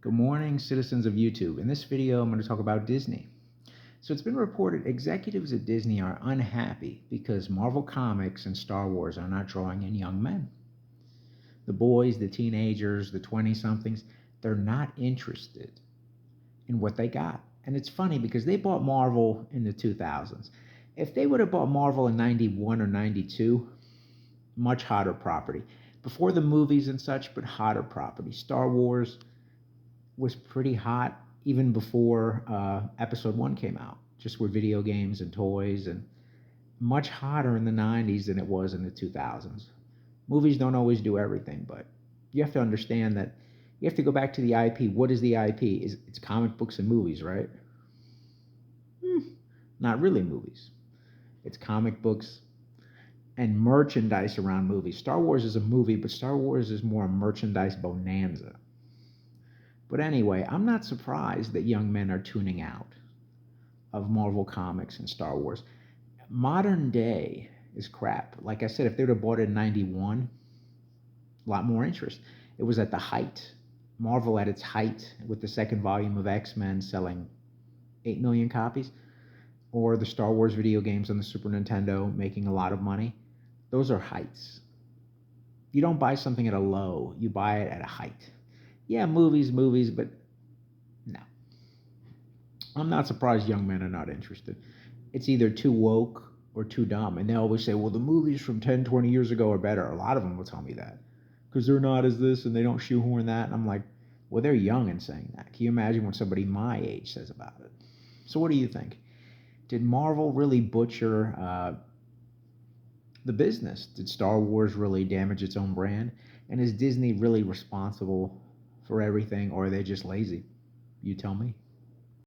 Good morning, citizens of YouTube. In this video, I'm going to talk about Disney. So it's been reported executives at Disney are unhappy because Marvel Comics and Star Wars are not drawing in young men. The boys, the teenagers, the 20-somethings, they're not interested in what they got. And it's funny because they bought Marvel in the 2000s. If they would have bought Marvel in 91 or 92, much hotter property. Before the movies and such, but hotter property. Star Wars was pretty hot even before episode 1 came out, just with video games and toys, and much hotter in the 90s than it was in the 2000s. Movies don't always do everything, but you have to understand that you have to go back to the IP. What is the IP? It's comic books and movies, right? Not really movies. It's comic books and merchandise around movies. Star Wars is a movie, but Star Wars is more a merchandise bonanza. But anyway, I'm not surprised that young men are tuning out of Marvel Comics and Star Wars. Modern day is crap. Like I said, if they would have bought it in 91, a lot more interest. It was at the height. Marvel at its height with the second volume of X-Men selling 8 million copies, or the Star Wars video games on the Super Nintendo making a lot of money. Those are heights. You don't buy something at a low, you buy it at a height. Yeah, movies, but no. I'm not surprised young men are not interested. It's either too woke or too dumb. And they always say, well, the movies from 10, 20 years ago are better. A lot of them will tell me that. Because they're not as this and they don't shoehorn that. And I'm like, well, they're young in saying that. Can you imagine what somebody my age says about it? So what do you think? Did Marvel really butcher the business? Did Star Wars really damage its own brand? And is Disney really responsible for everything, or are they just lazy? You tell me.